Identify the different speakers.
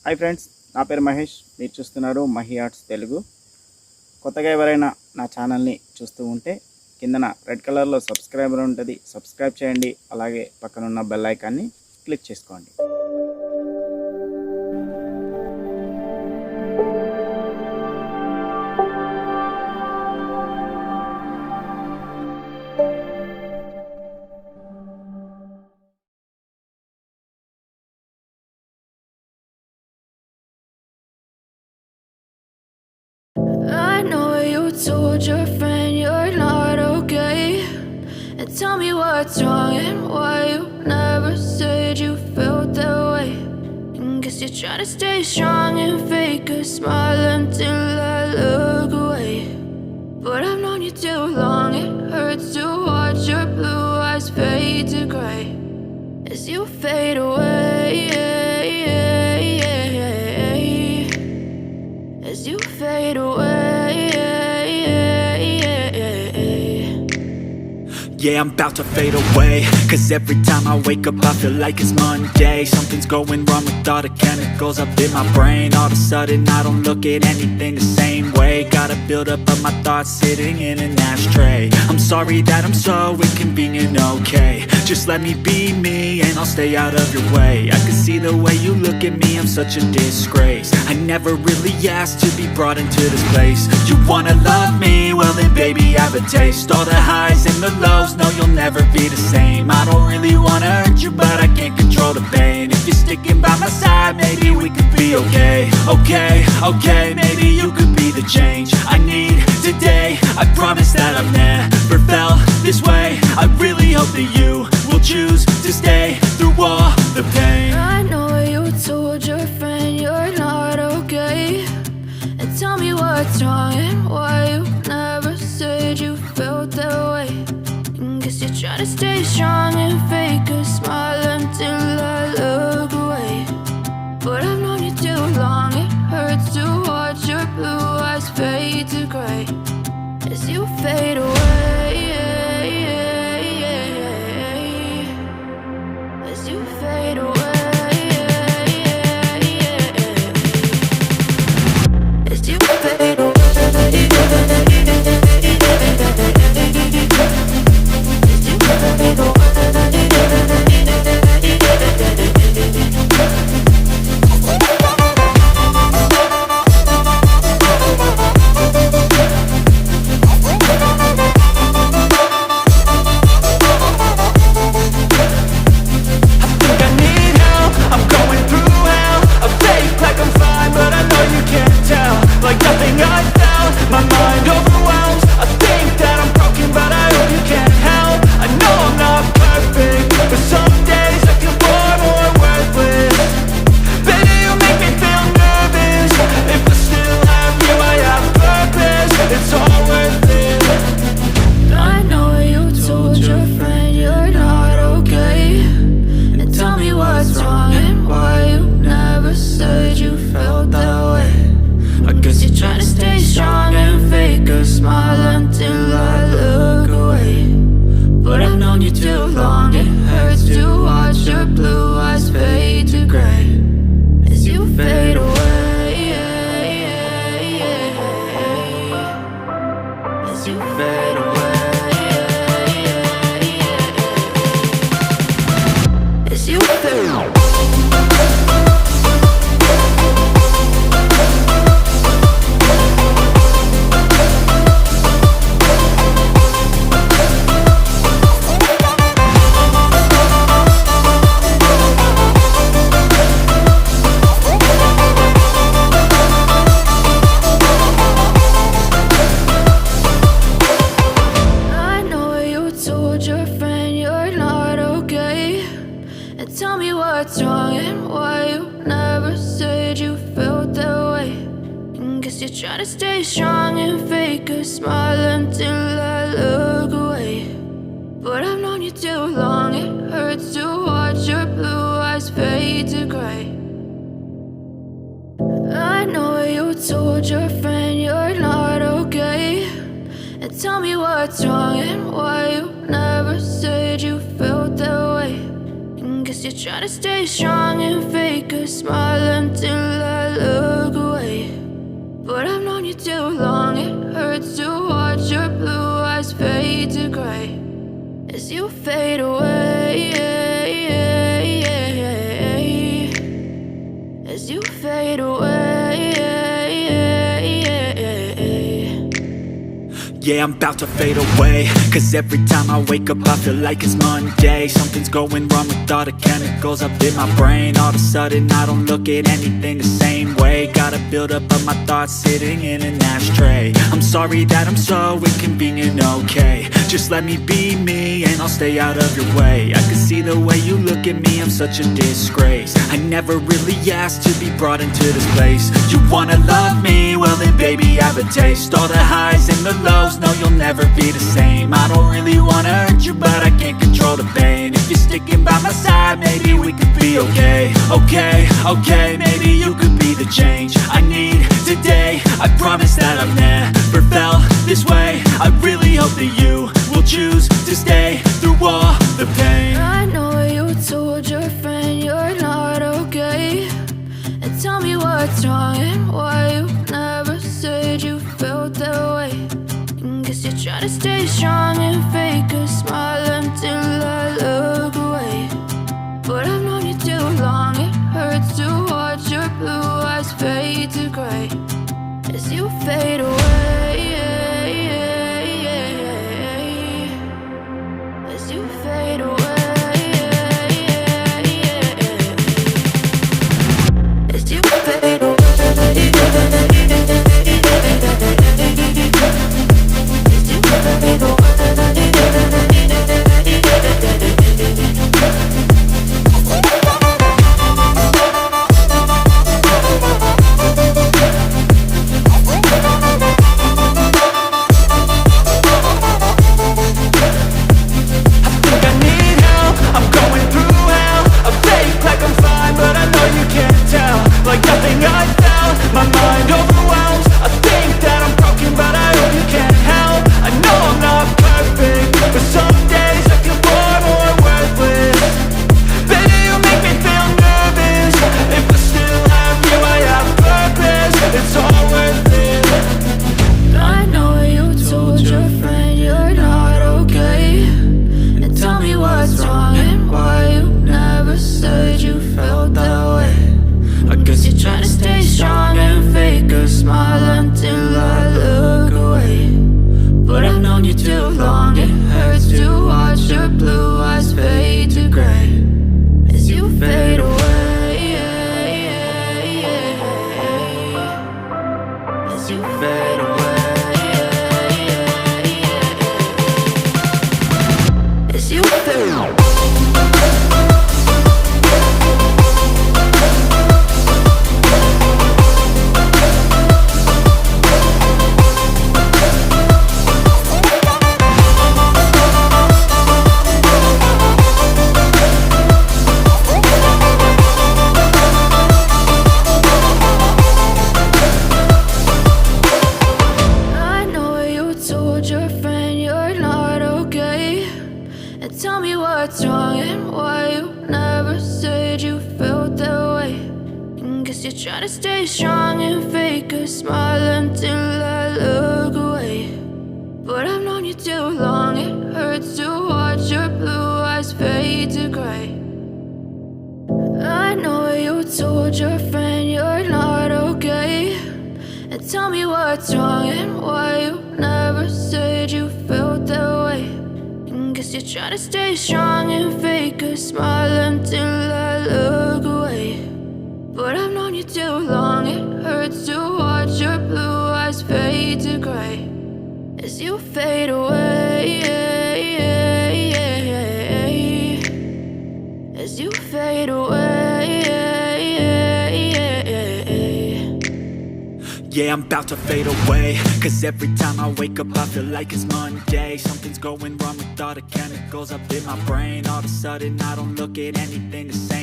Speaker 1: Hi friends, నా పేరు మహేష్. మీరు చూస్తున్నారు మహి ఆర్ట్స్ తెలుగు. కొత్తగా ఎవరైనా నా ఛానల్ని చూస్తూ ఉంటే కిందన రెడ్ కలర్లో సబ్స్క్రైబర్ ఉంటుంది, సబ్స్క్రైబ్ చేయండి. అలాగే పక్కనున్న బెల్ ఐకాన్ని క్లిక్ చేసుకోండి.
Speaker 2: I know you told your friend you're not okay, and tell me what's wrong and why you never said you felt that way. And guess you're trying to stay strong and fake a smile until I look away. But I've known you too long, it hurts to watch your blue eyes fade to gray as you fade away, as you fade away.
Speaker 3: Yeah, I'm about to fade away, cause every time I wake up I feel like it's Monday. Something's going wrong with all the chemicals up in my brain. All of a sudden I don't look at anything the same way. Got a build up of my thoughts sitting in an ashtray. I'm sorry that I'm so inconvenient, okay. Just let me be me and I'll stay out of your way. I can see the way you look at me, I'm such a disgrace. I never really asked to be brought into this place. You wanna love me? Well then baby have a taste. All the highs and the lows, no you'll never be the same. I don't really wanna hurt you but I can't control the pain. If you're sticking by my side maybe we could be okay. Okay, maybe you could be the change I need today. I promise that I've never felt this way. I really hope that you will choose to stay through all the pain.
Speaker 2: I know you told your friend you're not okay, and tell me what's wrong and why you never said you felt that way. And guess you're trying to stay strong and fake a smile until I look away. But I've known you too long, it hurts to watch your blue eyes fade to gray as you fade away, as you fade away, as you fade away. Try to stay strong and fake a smile until I look away. But I've known you too long, it hurts to watch your blue eyes fade to gray. I know you told your friend you're not okay, and tell me what's wrong and why you never said you felt that way. And guess Guess you're trying to stay strong and fake a smile until I look away. But I've known you too long, it hurts to watch your blue eyes fade to gray as you fade away. As you fade away.
Speaker 3: Yeah, I'm about to fade away, cause every time I wake up I feel like it's Monday. Something's going wrong with all the chemicals up in my brain. All of a sudden I don't look at anything the same way. Got a buildup of my thoughts sitting in an ashtray. I'm sorry that I'm so inconvenient, okay. Just let me be me and I'll stay out of your way. I can see the way you look at me, I'm such a disgrace. I never really asked to be brought into this place. You wanna love me? Well then baby I have a taste. All the highs and the lows, no you'll never be the same. I don't really wanna hurt you but I can't control the pain. If you're sticking by my side maybe we could be okay. Okay, maybe you could be the change I need today. I promise that I've never felt this way. I really hope that you will choose to stay through all the pain.
Speaker 2: I know you told your friend you're not okay, and tell me what's wrong and why you never said you felt that way. Guess you're trying to stay strong and fake a smile until I look away. But I've known you too long, it hurts to watch your blue eyes fade to gray as you fade away. As you fade away. As you fade away. What's wrong and why you never said you felt that way. Guess you're trying to stay strong and fake a smile until I look away. But I've known you too long, it hurts to watch your blue eyes fade to gray. I know you told your friend you're not okay, and tell me what's wrong and why you never said you felt that way. Guess you're trying to stay strong and fake a smile until I look away. But I've known you too long, it hurts to watch your blue eyes fade to gray as you fade away. As you fade away.
Speaker 3: Yeah, I'm about to fade away, cause every time I wake up I feel like it's Monday. Something's going wrong with all the chemicals up in my brain. All of a sudden I don't look at anything the same.